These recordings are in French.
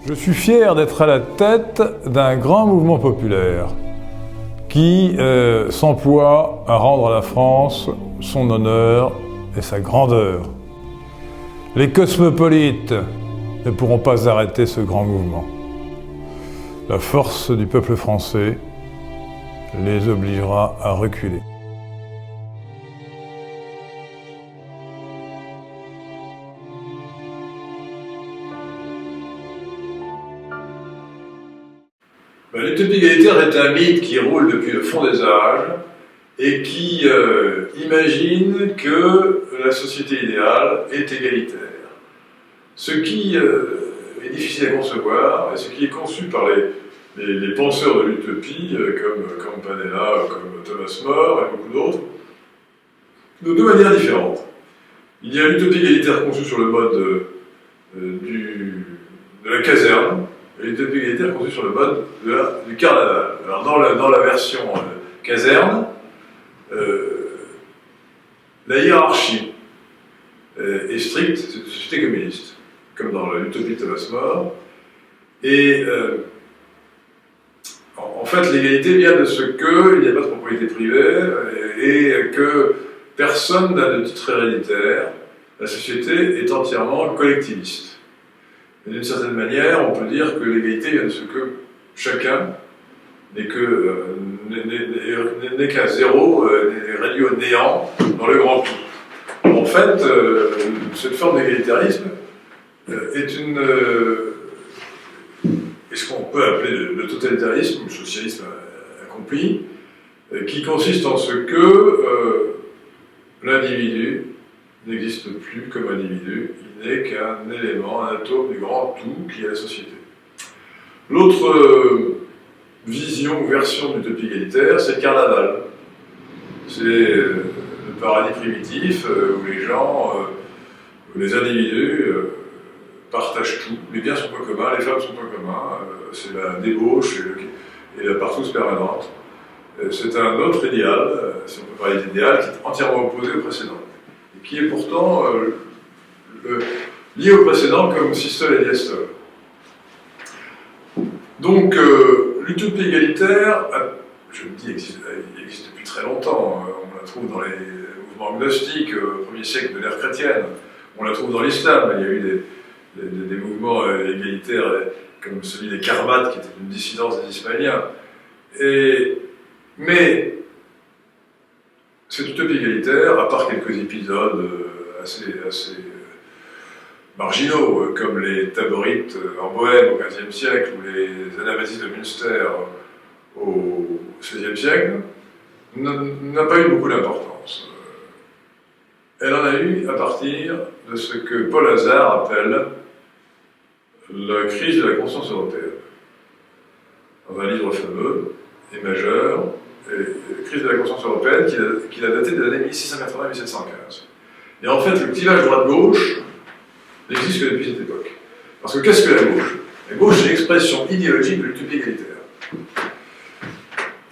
Je suis fier d'être à la tête d'un grand mouvement populaire qui s'emploie à rendre à la France son honneur et sa grandeur. Les cosmopolites ne pourront pas arrêter ce grand mouvement. La force du peuple français les obligera à reculer. L'utopie égalitaire est un mythe qui roule depuis le fond des âges et qui imagine que la société idéale est égalitaire. Ce qui est difficile à concevoir et ce qui est conçu par les penseurs de l'utopie comme Campanella, comme Thomas More et beaucoup d'autres, de deux manières différentes. Il y a l'utopie égalitaire conçue sur le mode de la caserne, et l'utopie égalitaire conçue sur le mode du carnaval. Alors dans la version caserne, la hiérarchie est stricte, c'est une société communiste, comme dans l'utopie de Thomas More. Et en fait, l'égalité vient de ce qu'il n'y a pas de propriété privée et que personne n'a de titre héréditaire. La société est entièrement collectiviste. D'une certaine manière, on peut dire que l'égalité vient de ce que chacun n'est qu'à zéro, est réduit au néant dans le grand tout. En fait, cette forme d'égalitarisme est ce qu'on peut appeler le totalitarisme, le socialisme accompli, qui consiste en ce que l'individu n'existe plus comme individu, il n'est qu'un élément, un atome du grand tout qui est la société. L'autre vision ou version de l'utopie égalitaire, c'est le carnaval. C'est le paradis primitif où les gens, où les individus partagent tout, les biens sont pas communs, les femmes sont pas communs, c'est la débauche et la partouze permanente. C'est un autre idéal, si on peut parler d'idéal, qui est entièrement opposé au précédent, et qui est pourtant lié au précédent comme systole et diastole. Donc, l'utopie égalitaire, je le dis, il existe depuis très longtemps. On la trouve dans les mouvements gnostiques au 1er siècle de l'ère chrétienne. On la trouve dans l'islam. Il y a eu des mouvements égalitaires comme celui des Karmates, qui était une dissidence des Ismaéliens. Mais cette utopie égalitaire, à part quelques épisodes assez marginaux, comme les Taborites en Bohême au XVe siècle ou les Anabaptistes de Münster au XVIe siècle, n'a pas eu beaucoup d'importance. Elle en a eu à partir de ce que Paul Hazard appelle la crise de la conscience européenne. Dans un livre fameux et majeur, la crise de la conscience européenne, qu'il a daté des années 1680-1715. Et en fait, le clivage droite-gauche n'existe que depuis cette époque. Parce que qu'est-ce que la gauche? La gauche, c'est l'expression idéologique de l'utopie égalitaire.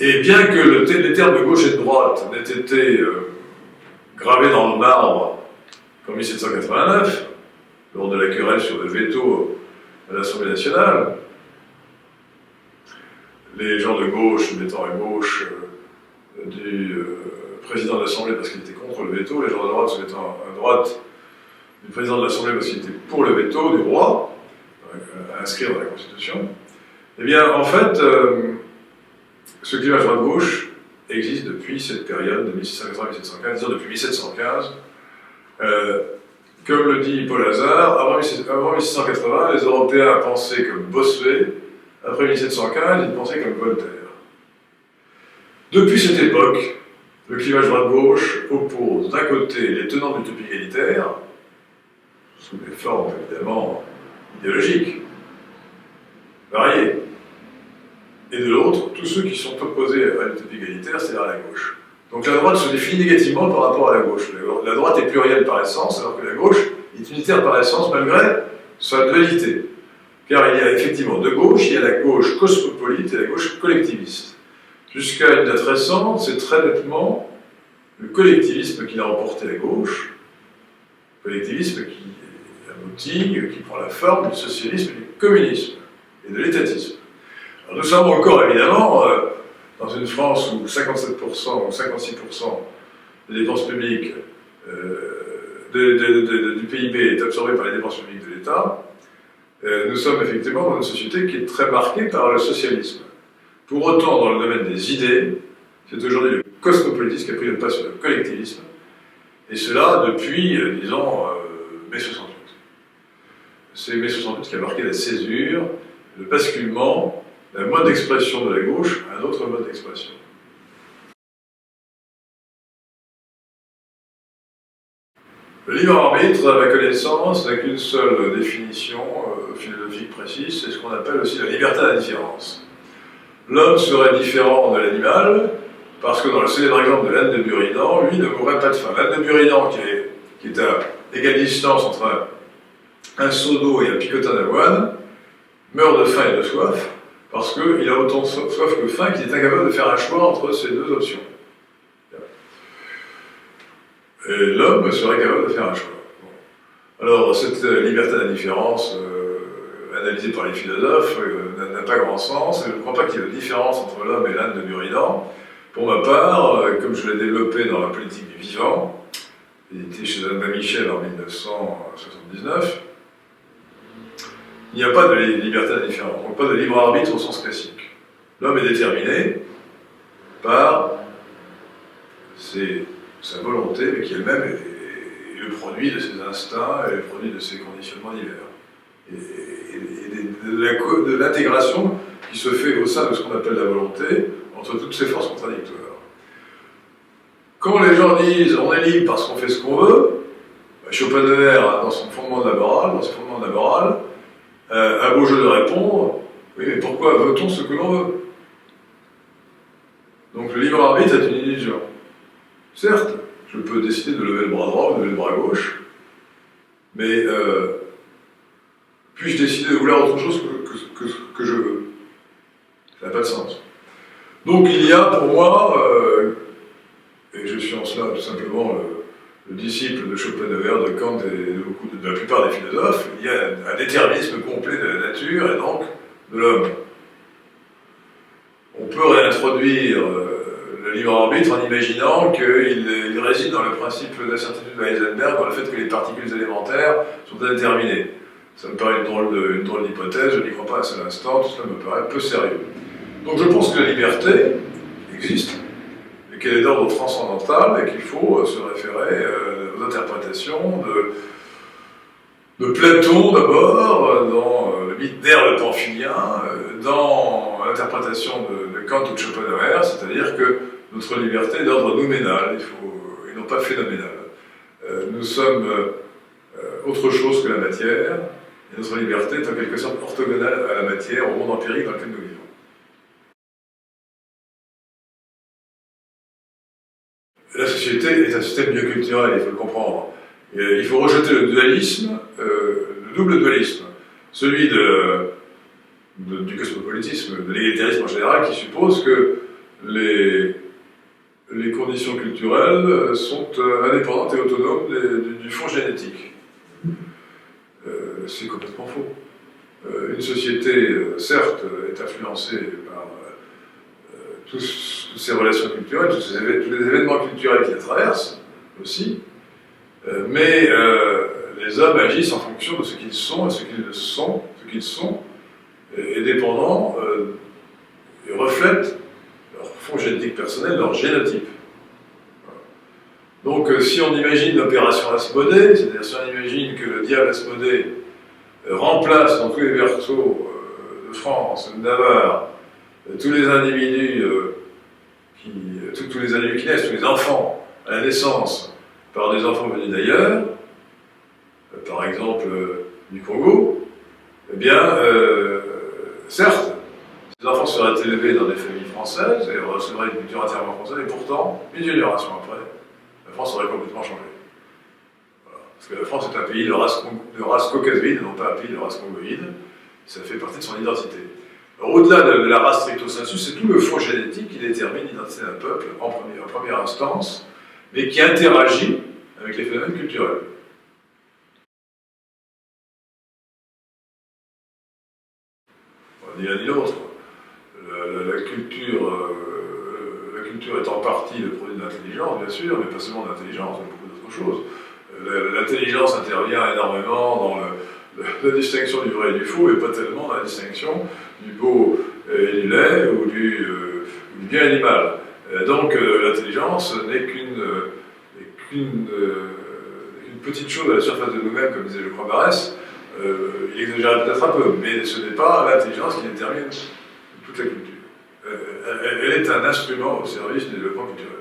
Et bien que les termes de gauche et de droite n'aient été gravés dans le marbre qu'en 1789, lors de la querelle sur le veto à l'Assemblée nationale, les gens de gauche mettant à gauche du président de l'Assemblée parce qu'il était contre le veto, les gens de droite se mettant à droite du président de l'Assemblée parce qu'il était pour le veto du roi, à inscrire dans la Constitution. Eh bien, en fait, ce clivage droite-gauche existe depuis cette période de 1680-1715, disons depuis 1715. Comme le dit Paul Hazard, avant 1680, les Européens pensaient comme Bossuet, après 1715, ils pensaient comme Voltaire. Depuis cette époque, le clivage droite-gauche oppose d'un côté les tenants de l'utopie égalitaire, sous des formes évidemment idéologiques, variées, et de l'autre, tous ceux qui sont opposés à l'utopie égalitaire, c'est-à-dire à la gauche. Donc la droite se définit négativement par rapport à la gauche. La droite est plurielle par essence, alors que la gauche est unitaire par essence, malgré sa dualité. Car il y a effectivement de gauche, il y a la gauche cosmopolite et la gauche collectiviste. Jusqu'à une date récente, c'est très nettement le collectivisme qui a emporté la gauche, collectivisme qui aboutit, qui prend la forme du socialisme et du communisme. et de l'étatisme. Alors, nous sommes encore, évidemment, dans une France où 57% ou 56% des dépenses publiques du PIB est absorbé par les dépenses publiques de l'État. Nous sommes effectivement dans une société qui est très marquée par le socialisme. Pour autant, dans le domaine des idées, c'est aujourd'hui le cosmopolitisme qui a pris le pas sur le collectivisme, et cela depuis, disons, mai 68. C'est mai 68 qui a marqué la césure, le basculement d'un mode d'expression de la gauche à un autre mode d'expression. Le libre arbitre, à ma connaissance, n'a qu'une seule définition philosophique précise, c'est ce qu'on appelle aussi la liberté à la différence. L'homme serait différent de l'animal, parce que dans le célèbre exemple de l'âne de Buridan, lui ne mourrait pas de faim. L'âne de Buridan, qui est à égale distance entre un seau d'eau et un picotin d'avoine, meurt de faim et de soif, parce qu'il a autant soif que faim qu'il est incapable de faire un choix entre ces deux options. Et l'homme serait capable de faire un choix. Bon. Alors, cette liberté d'indifférence, analysée par les philosophes, n'a pas grand sens. Je ne crois pas qu'il y ait de différence entre l'homme et l'âne de Buridan. Pour ma part, comme je l'ai développé dans la politique du vivant, il était chez Albin Michel en 1979, il n'y a pas de liberté d'indifférence, donc pas de libre arbitre au sens classique. L'homme est déterminé par sa volonté, mais qui elle-même est le produit de ses instincts et le produit de ses conditionnements divers. Et de l'intégration qui se fait au sein de ce qu'on appelle la volonté entre toutes ces forces contradictoires. Quand les gens disent on est libre parce qu'on fait ce qu'on veut, Schopenhauer, dans son fondement de la morale, un beau jeu de répondre, oui, mais pourquoi veut-on ce que l'on veut? Donc le libre arbitre est une illusion. Certes, je peux décider de lever le bras droit ou de lever le bras gauche, mais puis-je décider de vouloir autre chose que je veux? Ça n'a pas de sens. Donc il y a pour moi, et je suis en cela tout simplement le disciple de Schopenhauer, de Kant et de la plupart des philosophes, il y a un déterminisme complet de la nature et donc de l'homme. On peut réintroduire le libre arbitre en imaginant qu'il réside dans le principe d'incertitude de Heisenberg, dans le fait que les particules élémentaires sont indéterminées. Ça me paraît une drôle d'hypothèse, je n'y crois pas un seul instant, tout cela me paraît peu sérieux. Donc je pense que la liberté existe, et qu'elle est d'ordre transcendantal, et qu'il faut se référer aux interprétations de Platon d'abord, dans le mythe d'Air le Pamphilien, dans l'interprétation de Kant ou de Schopenhauer, c'est-à-dire que notre liberté est d'ordre nouménal, et non pas phénoménal. Nous sommes autre chose que la matière, et notre liberté est en quelque sorte orthogonale à la matière, au monde empirique dans lequel nous vivons. La société est un système bioculturel, il faut le comprendre. Il faut rejeter le dualisme, le double dualisme, celui du cosmopolitisme, de l'égalitarisme en général, qui suppose que les conditions culturelles sont indépendantes et autonomes du fond génétique. C'est complètement faux. Une société, certes, est influencée par toutes ces relations culturelles, tous les événements culturels qui la traversent aussi, mais les hommes agissent en fonction de ce qu'ils sont et ce qu'ils sont, et dépendant et reflètent leur fond génétique personnel, leur génotype. Donc si on imagine l'opération Asmodée, c'est-à-dire si on imagine que le diable Asmodée remplace dans tous les berceaux de France, de Navarre, tous les individus tous les individus qui naissent, tous les enfants à la naissance par des enfants venus d'ailleurs, par exemple du Congo, eh bien, certes, ces enfants seraient élevés dans des familles françaises et recevraient une culture entièrement française, et pourtant, une génération après, la France aurait complètement changé. Voilà. Parce que la France est un pays de race caucasoïde, non pas un pays de race congoïde, ça fait partie de son identité. Au-delà de la race stricto sensu, c'est tout le fond génétique qui détermine l'identité d'un peuple en première instance, mais qui interagit avec les phénomènes culturels. ni l'un ni l'autre. La culture est en partie le produit de l'intelligence, bien sûr, mais pas seulement de l'intelligence, il y a beaucoup d'autres choses. L'intelligence intervient énormément dans la distinction du vrai et du faux, et pas tellement dans la distinction du beau et du laid ou du bien et du mal. Donc l'intelligence n'est qu'une petite chose à la surface de nous-mêmes, comme disait, je crois, Barès. Il exagère peut-être un peu, mais ce n'est pas l'intelligence qui détermine toute la culture. Elle est un instrument au service du développement culturel.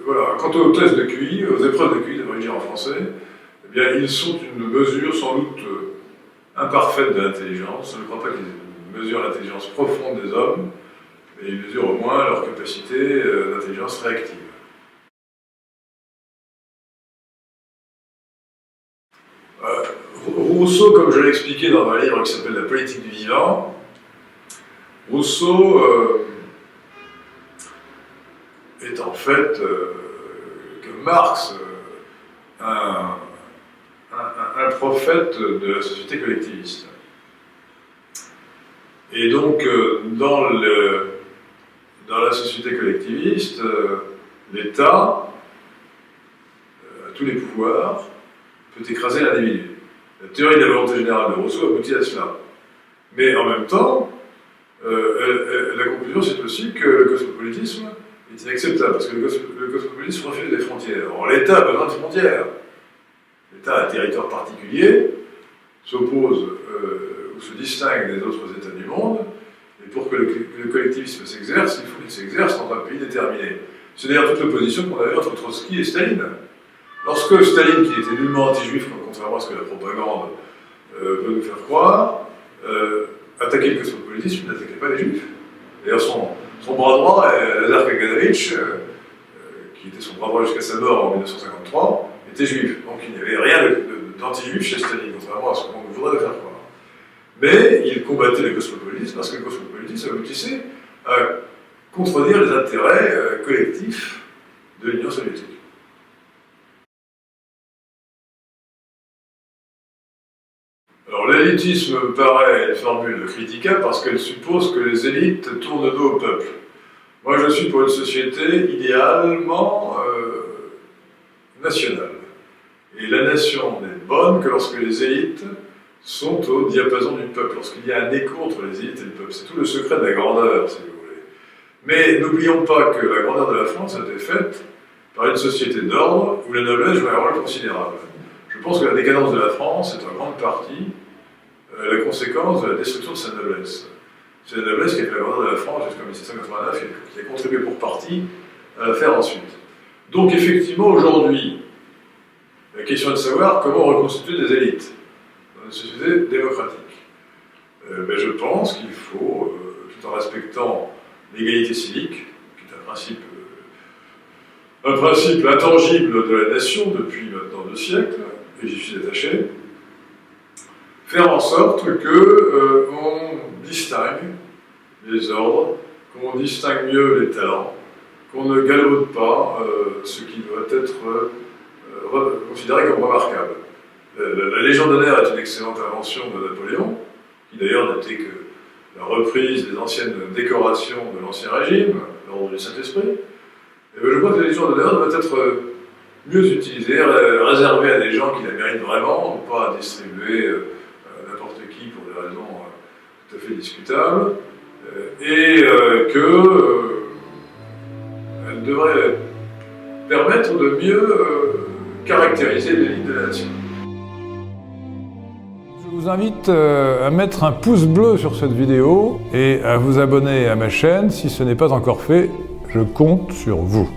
Voilà. Quant aux tests de QI, aux épreuves de QI, devrais-je dire en français, eh bien, ils sont une mesure sans doute imparfaite de l'intelligence. Je ne crois pas qu'ils mesurent l'intelligence profonde des hommes, mais ils mesurent au moins leur capacité d'intelligence réactive. Rousseau, comme je l'ai expliqué dans un livre qui s'appelle La politique du vivant, Rousseau est en fait, comme Marx, un prophète de la société collectiviste. Et donc, dans la société collectiviste, l'État a tous les pouvoirs, peut écraser l'individu. La théorie de la volonté générale de Rousseau aboutit à cela. Mais en même temps, la conclusion, c'est aussi que le cosmopolitisme est inacceptable, parce que le cosmopolitisme refuse les frontières. Or, l'État a besoin de frontières. L'État a un territoire particulier, s'oppose ou se distingue des autres États du monde, et pour que le collectivisme s'exerce, il faut qu'il s'exerce dans un pays déterminé. C'est d'ailleurs toute l'opposition qu'on avait entre Trotsky et Staline. Lorsque Staline, qui était nullement anti-juif, contrairement à ce que la propagande veut nous faire croire, attaquait le cosmopolitisme, il n'attaquait pas les juifs. D'ailleurs, son bras droit, Lazar Kaganovich, qui était son bras droit jusqu'à sa mort en 1953, était juif. Donc il n'y avait rien d'anti-juif chez Staline, contrairement à ce qu'on voudrait le faire croire. Mais il combattait le cosmopolitisme parce que le cosmopolitisme aboutissait à contredire les intérêts collectifs de l'Union soviétique. Alors l'élitisme me paraît une formule critiquable parce qu'elle suppose que les élites tournent le dos au peuple. Moi je suis pour une société idéalement nationale. Et la nation n'est bonne que lorsque les élites sont au diapason du peuple, lorsqu'il y a un écho entre les élites et le peuple. C'est tout le secret de la grandeur, si vous voulez. Mais n'oublions pas que la grandeur de la France a été faite par une société d'ordre où la noblesse joue un rôle considérable. Je pense que la décadence de la France est en grande partie la conséquence de la destruction de sa noblesse. C'est la noblesse qui a fait la grandeur de la France jusqu'en 1789 et qui a contribué pour partie à la faire ensuite. Donc effectivement, aujourd'hui, la question est de savoir comment reconstituer des élites dans une société démocratique. Je pense qu'il faut, tout en respectant l'égalité civique, qui est un principe intangible de la nation depuis maintenant 2 siècles, et j'y suis attaché, faire en sorte qu'on distingue les ordres, qu'on distingue mieux les talents, qu'on ne galvaude pas ce qui doit être considéré comme remarquable. La Légion d'honneur est une excellente invention de Napoléon, qui d'ailleurs n'était que la reprise des anciennes décorations de l'Ancien Régime, l'ordre du Saint-Esprit. Et je crois que la Légion d'honneur doit être mieux utilisée, réservée à des gens qui la méritent vraiment, non pas à distribuer à n'importe qui pour des raisons tout à fait discutables, et qu'elle devrait permettre de mieux caractériser l'élite de la nation. Je vous invite à mettre un pouce bleu sur cette vidéo et à vous abonner à ma chaîne si ce n'est pas encore fait. Je compte sur vous.